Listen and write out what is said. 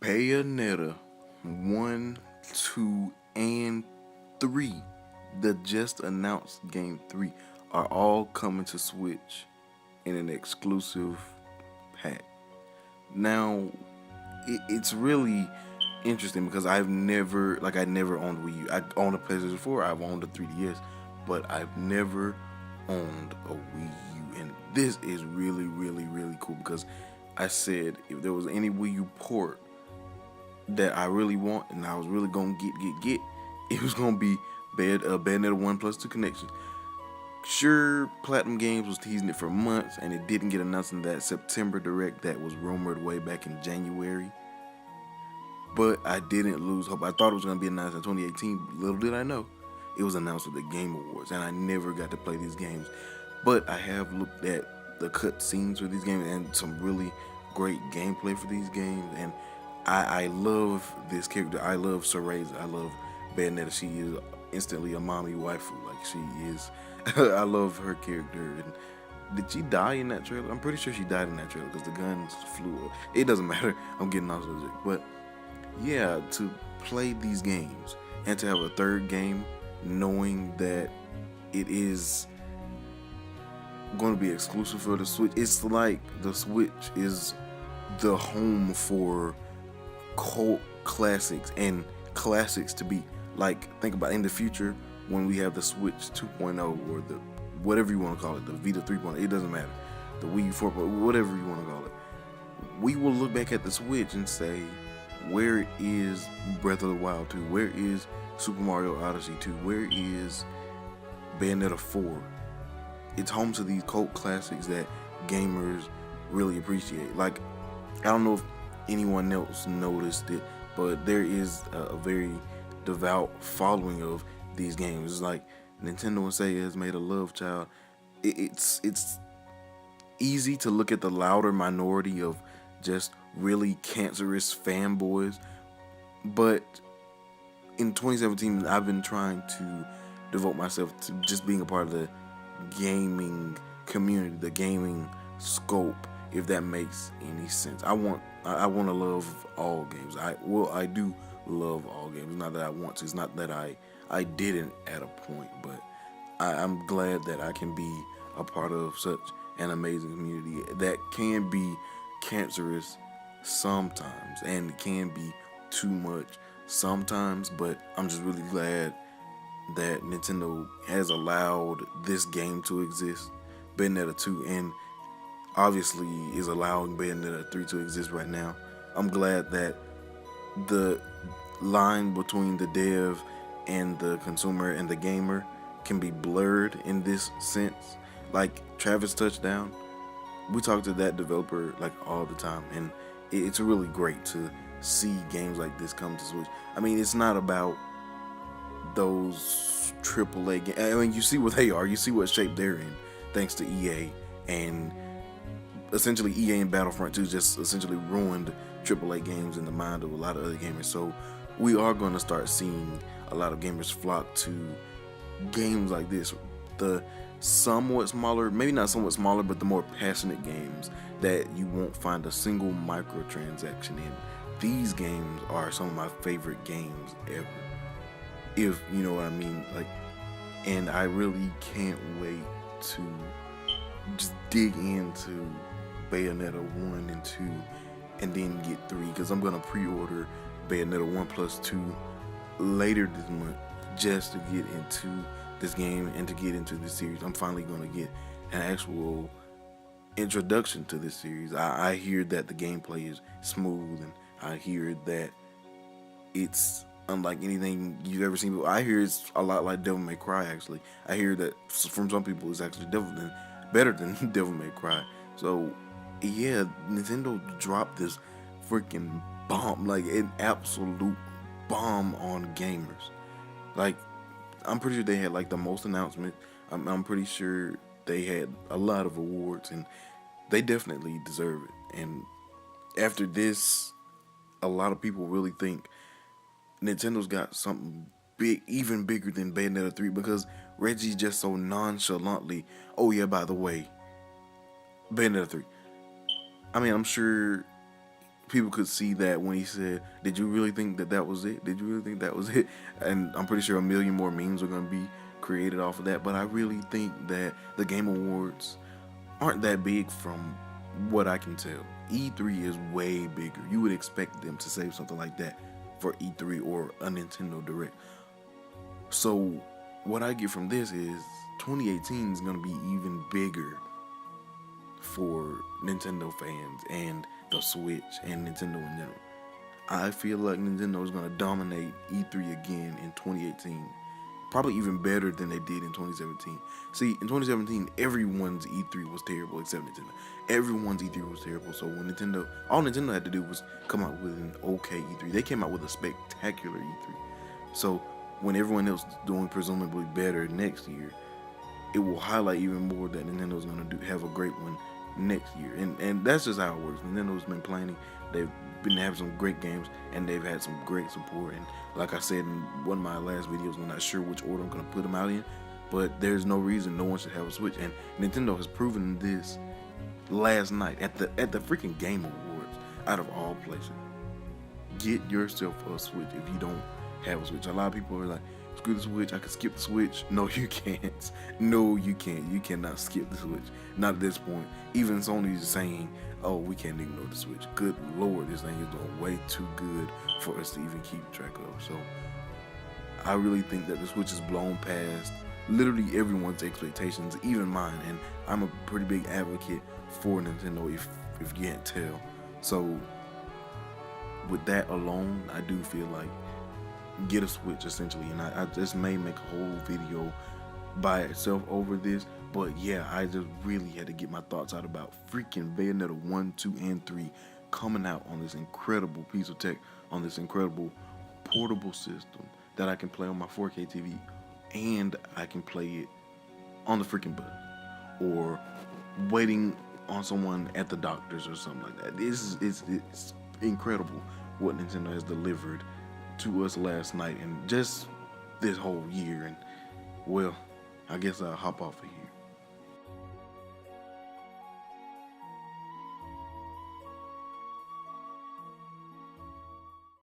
Bayonetta 1, 2, and 3, the just announced game 3, are all coming to Switch in an exclusive pack. Now, it's really interesting because I never owned Wii U. I owned a PlayStation 4, I've owned a 3DS, but I've never owned a Wii U. And this is really, really, really cool because I said if there was any Wii U port that I really want and I was really gonna get, it was gonna be Bayonetta 1 plus 2 Connections. Sure, Platinum Games was teasing it for months and it didn't get announced in that September Direct that was rumored way back in January. But I didn't lose hope. I thought it was going to be announced in 2018. Little did I know, it was announced at the Game Awards, and I never got to play these games. But I have looked at the cut scenes for these games and some really great gameplay for these games. And I love this character. I love Cereza. I love Bayonetta. She is instantly a mommy waifu. Like she is. I love her character. And did she die in that trailer? I'm pretty sure she died in that trailer because the guns flew. It doesn't matter. I'm getting off subject, but yeah, to play these games and to have a third game knowing that it is going to be exclusive for the Switch. It's like the Switch is the home for cult classics and classics to be like, think about in the future when we have the Switch 2.0 or the whatever you want to call it, the Vita 3.0, it doesn't matter, the Wii 4.0, whatever you want to call it, we will look back at the Switch and say, where is Breath of the Wild 2? Where is Super Mario Odyssey 2? Where is Bayonetta 4? It's home to these cult classics that gamers really appreciate. Like, I don't know if anyone else noticed it, but there is a very devout following of these games. It's like Nintendo and Sega has made a love child. It's easy to look at the louder minority of just really cancerous fanboys, but in 2017 I've been trying to devote myself to just being a part of the gaming community, the gaming scope, if that makes any sense. I want to love all games. I do love all games. It's not that I want to. It's not that I didn't at a point, but I'm glad that I can be a part of such an amazing community that can be cancerous sometimes and can be too much sometimes, but I'm just really glad that Nintendo has allowed this game to exist, Bayonetta 2, and obviously is allowing Bayonetta 3 to exist right now. I'm glad that the line between the dev and the consumer and the gamer can be blurred in this sense. Like Travis Touchdown, we talk to that developer like all the time, and it's really great to see games like this come to Switch. I mean, it's not about those AAA games. I mean, you see what they are. You see what shape they're in, thanks to EA. And essentially, EA and Battlefront 2 just essentially ruined AAA games in the mind of a lot of other gamers. So we are going to start seeing a lot of gamers flock to games like this. The somewhat smaller, maybe not somewhat smaller, but the more passionate games that you won't find a single microtransaction in. These games are some of my favorite games ever, if you know what I mean. Like, and I really can't wait to just dig into Bayonetta 1 and 2 and then get 3, because I'm gonna pre-order Bayonetta 1 plus 2 later this month just to get into this game and to get into this series. I'm finally gonna get an actual introduction to this series. I hear that the gameplay is smooth, and I hear that it's unlike anything you've ever seen. I hear it's a lot like Devil May Cry, actually. I hear that from some people it's actually better than Devil May Cry. So yeah, Nintendo dropped this freaking bomb, like an absolute bomb on gamers. Like, I'm pretty sure they had like the most announcements. I'm pretty sure they had a lot of awards, and they definitely deserve it. And after this, a lot of people really think Nintendo's got something big, even bigger than Bayonetta 3, because Reggie just so nonchalantly, oh yeah, by the way, Bayonetta 3. I mean, I'm sure people could see that when he said, "Did you really think that that was it? Did you really think that was it?" And I'm pretty sure a million more memes are gonna be created off of that. But I really think that the Game Awards aren't that big from what I can tell. E3 is way bigger. You would expect them to save something like that for E3 or a Nintendo Direct. So what I get from this is 2018 is going to be even bigger for Nintendo fans and the Switch and Nintendo in general. I feel like Nintendo is going to dominate E3 again in 2018. Probably even better than they did in 2017. See, in 2017, everyone's E3 was terrible except Nintendo. Everyone's E3 was terrible. So when all Nintendo had to do was come out with an okay E3. They came out with a spectacular E3. So when everyone else is doing presumably better next year, it will highlight even more that Nintendo's going to have a great one next year. And that's just how it works. Nintendo's been planning. They've been having some great games, and they've had some great support. And like I said in one of my last videos, I'm not sure which order I'm going to put them out in, but there's no reason no one should have a Switch. And Nintendo has proven this last night at the freaking Game Awards, out of all places. Get yourself a Switch if you don't have a Switch. A lot of people are like, screw the Switch, I can skip the Switch. No, you can't. No, you can't. You cannot skip the Switch. Not at this point. Even Sony's saying, oh, we can't ignore the Switch. Good Lord, this thing is doing way too good for us to even keep track of. So I really think that the Switch is blown past literally everyone's expectations, even mine. And I'm a pretty big advocate for Nintendo, if you can't tell. So with that alone, I do feel like get a Switch essentially. And I just may make a whole video by itself over this. But yeah, I just really had to get my thoughts out about freaking Bayonetta 1, 2, and 3 coming out on this incredible piece of tech, on this incredible portable system that I can play on my 4K TV, and I can play it on the freaking bus, or waiting on someone at the doctor's or something like that. It's incredible what Nintendo has delivered to us last night and just this whole year. And well, I guess I'll hop off of here.